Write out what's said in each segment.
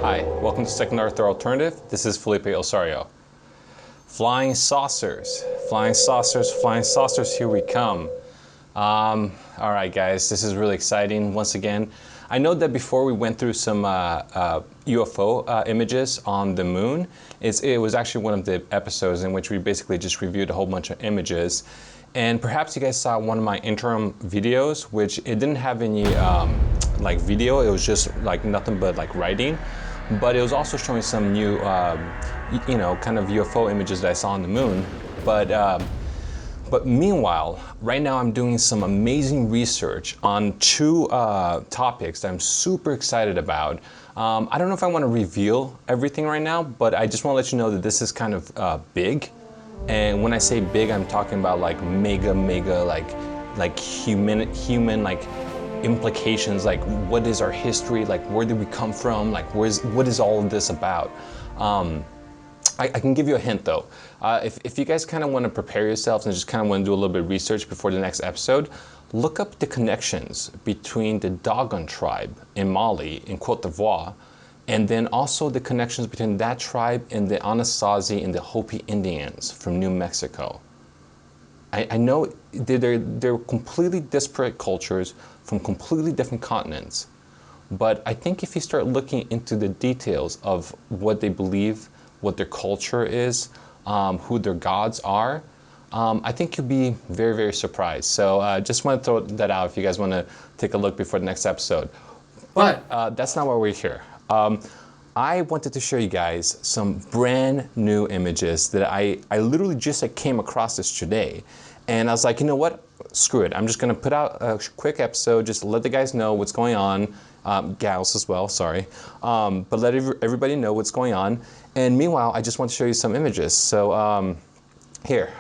Hi, welcome to Second Earth Alternative. This is Felipe Osorio. Flying saucers, flying saucers, flying saucers, here we come. All right, guys, this is really exciting. Once again, I know that before we went through some UFO images on the moon. It was actually one of the episodes in which we basically just reviewed a whole bunch of images. And perhaps you guys saw one of my interim videos, which it didn't have any like video. It was just like nothing but like writing. But it was also showing some new, kind of UFO images that I saw on the moon. But meanwhile, right now I'm doing some amazing research on two topics that I'm super excited about. I don't know if I want to reveal everything right now, but I just want to let you know that this is kind of big. And when I say big, I'm talking about like mega, like human, like implications, like what is our history, like where did we come from, like what is all of this about. I can give you a hint though. If you guys kind of want to prepare yourselves and just kind of want to do a little bit of research before the next episode, look up the connections between the Dogon tribe in Mali, in Cote d'Ivoire, and then also the connections between that tribe and the Anasazi and the Hopi Indians from New Mexico. I know they're completely disparate cultures from completely different continents, but I think if you start looking into the details of what they believe, what their culture is, who their gods are, I think you'll be very, very surprised. So just want to throw that out if you guys want to take a look before the next episode. But that's not why we're here. I wanted to show you guys some brand new images that I literally just came across this today. And I was like, you know what? Screw it. I'm just going to put out a quick episode just to let the guys know what's going on. Gals as well, sorry. But let everybody know what's going on. And meanwhile, I just want to show you some images. So here.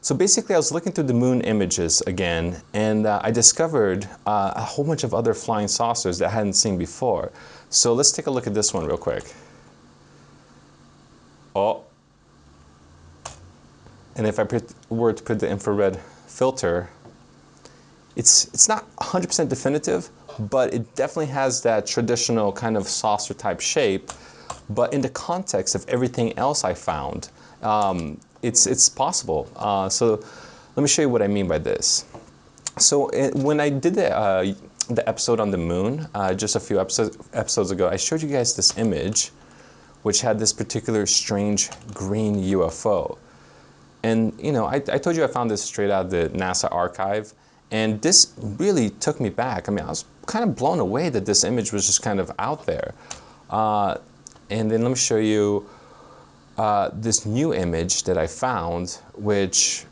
So basically, I was looking through the moon images again, and I discovered a whole bunch of other flying saucers that I hadn't seen before. So let's take a look at this one real quick. Oh. And if I were to put the infrared filter, it's not 100% definitive, but it definitely has that traditional kind of saucer type shape. But in the context of everything else I found, it's possible. So let me show you what I mean by this. So when I did the episode on the moon, just a few episodes ago, I showed you guys this image, which had this particular strange green UFO. And I told you I found this straight out of the NASA archive, and this really took me back. I mean, I was kind of blown away that this image was just kind of out there. And then let me show you this new image that I found, which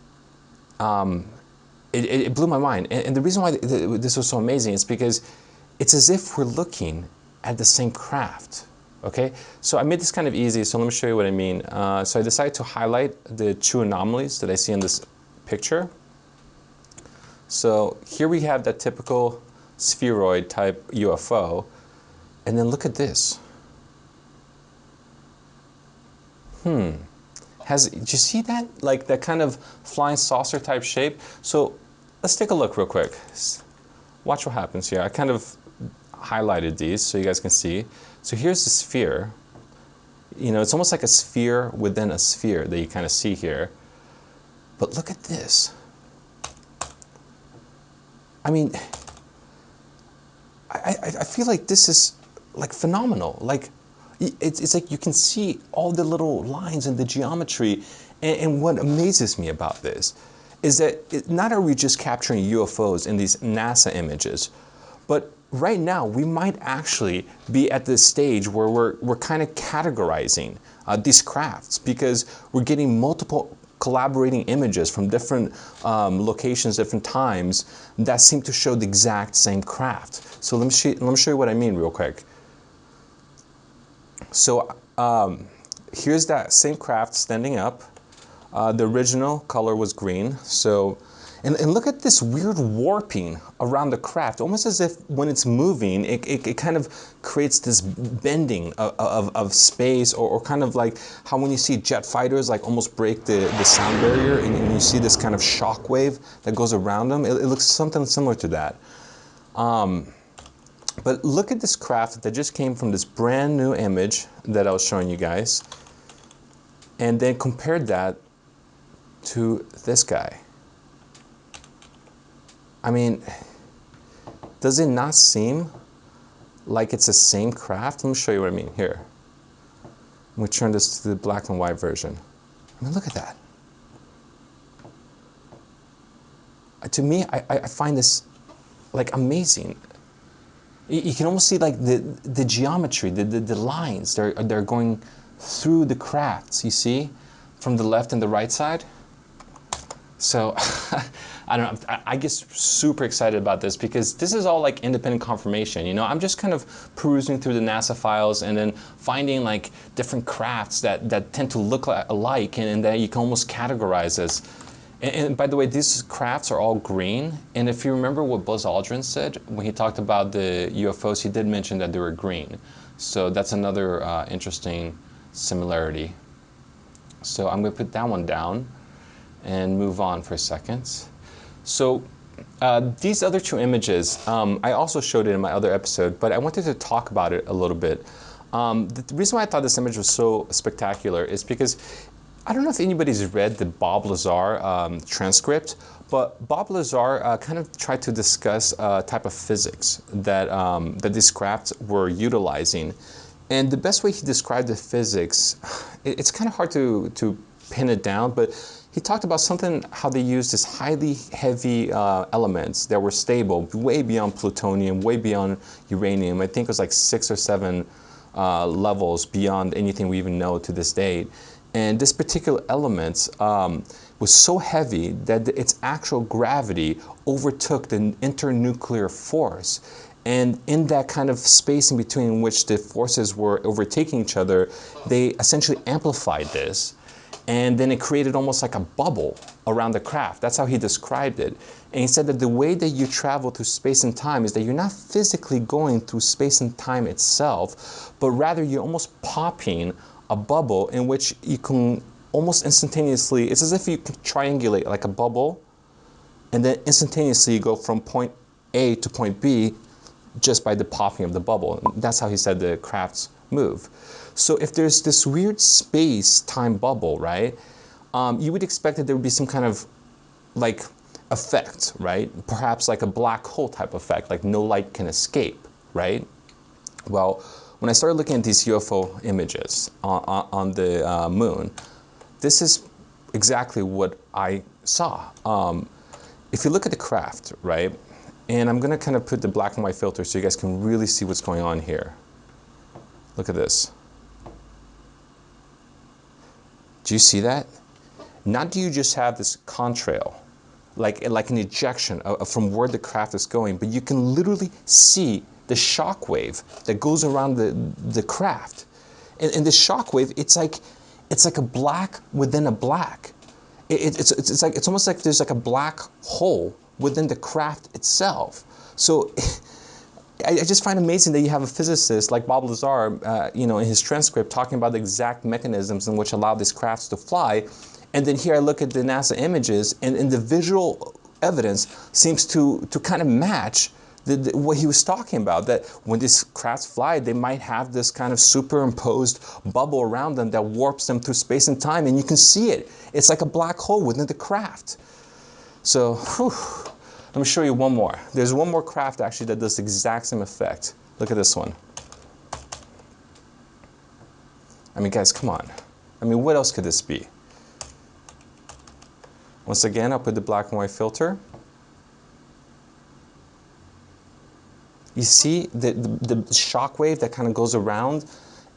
it blew my mind. And the reason why this was so amazing is because it's as if we're looking at the same craft. Okay, so I made this kind of easy, so let me show you what I mean. So I decided to highlight the two anomalies that I see in this picture. So here we have that typical spheroid type UFO, and then look at this. Did you see that? Like that kind of flying saucer type shape? So let's take a look real quick. Watch what happens here. I kind of highlighted these so you guys can see. So here's the sphere. It's almost like a sphere within a sphere that you kind of see here. But look at this. I mean, I feel like this is like phenomenal. Like it's like you can see all the little lines in the geometry. And what amazes me about this is that not are we just capturing UFOs in these NASA images, but right now we might actually be at this stage where we're kind of categorizing these crafts, because we're getting multiple collaborating images from different locations, different times, that seem to show the exact same craft. So let me show you what I mean real quick. So here's that same craft standing up. The original color was green. So, and look at this weird warping around the craft, almost as if when it's moving, it kind of creates this bending of space, or kind of like how when you see jet fighters like almost break the sound barrier, and you see this kind of shock wave that goes around them. It looks something similar to that. But look at this craft that just came from this brand new image that I was showing you guys, and then compared that to this guy. I mean, does it not seem like it's the same craft? Let me show you what I mean here. I'm going to turn this to the black and white version. I mean, look at that. To me, I find this like amazing. You can almost see like the geometry, the lines. They're going through the crafts, you see, from the left and the right side. So I don't know, I get super excited about this because this is all like independent confirmation. You know, I'm just kind of perusing through the NASA files and then finding like different crafts that tend to look alike and that you can almost categorize as. And by the way, these crafts are all green. And if you remember what Buzz Aldrin said when he talked about the UFOs, he did mention that they were green. So that's another interesting similarity. So I'm going to put that one down and move on for a second. So these other two images, I also showed it in my other episode, but I wanted to talk about it a little bit. The reason why I thought this image was so spectacular is because I don't know if anybody's read the Bob Lazar transcript, but Bob Lazar kind of tried to discuss a type of physics that, that these crafts were utilizing. And the best way he described the physics, it's kind of hard to pin it down, but he talked about something, how they used this highly heavy elements that were stable, way beyond plutonium, way beyond uranium. I think it was like 6 or 7 levels beyond anything we even know to this date. And this particular element was so heavy that its actual gravity overtook the internuclear force. And in that kind of space in between which the forces were overtaking each other, they essentially amplified this. And then it created almost like a bubble around the craft. That's how he described it. And he said that the way that you travel through space and time is that you're not physically going through space and time itself, but rather you're almost popping a bubble in which you can almost instantaneously, it's as if you can triangulate like a bubble, and then instantaneously go from point A to point B just by the popping of the bubble. That's how he said the crafts move. So if there's this weird space-time bubble, right, you would expect that there would be some kind of like effect, right? Perhaps like a black hole type effect, like no light can escape, right? Well, when I started looking at these UFO images on the moon, this is exactly what I saw. If you look at the craft, right, and I'm going to kind of put the black and white filter so you guys can really see what's going on here. Look at this. Do you see that? Not do you just have this contrail, like an ejection from where the craft is going, but you can literally see the shock wave that goes around the craft. And the shock wave, it's like a black within a black. It's almost like there's like a black hole within the craft itself. So I just find it amazing that you have a physicist like Bob Lazar, you know, in his transcript talking about the exact mechanisms in which allow these crafts to fly. And then here I look at the NASA images, and the visual evidence seems to kind of match what he was talking about, that when these crafts fly, they might have this kind of superimposed bubble around them that warps them through space and time, and you can see it. It's like a black hole within the craft. So, whew. Let me show you one more. There's one more craft actually that does the exact same effect. Look at this one. I mean, guys, come on. I mean, what else could this be? Once again, I'll put the black and white filter. You see the shock wave that kind of goes around,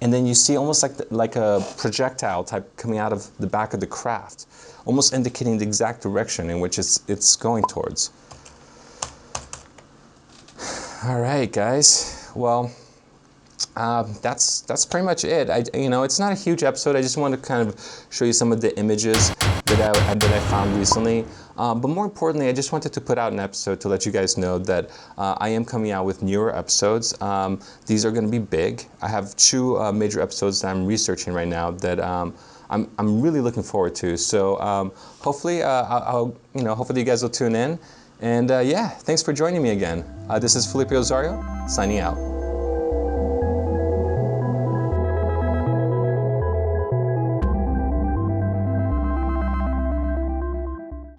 and then you see almost like a projectile type coming out of the back of the craft, almost indicating the exact direction in which it's going towards. All right, guys. Well, that's pretty much it. You know, it's not a huge episode. I just wanted to kind of show you some of the images that I found recently. But more importantly, I just wanted to put out an episode to let you guys know that I am coming out with newer episodes. These are going to be big. I have 2 major episodes that I'm researching right now that I'm really looking forward to. So hopefully, hopefully you guys will tune in. And yeah, thanks for joining me again. This is Felipe Osorio, signing out.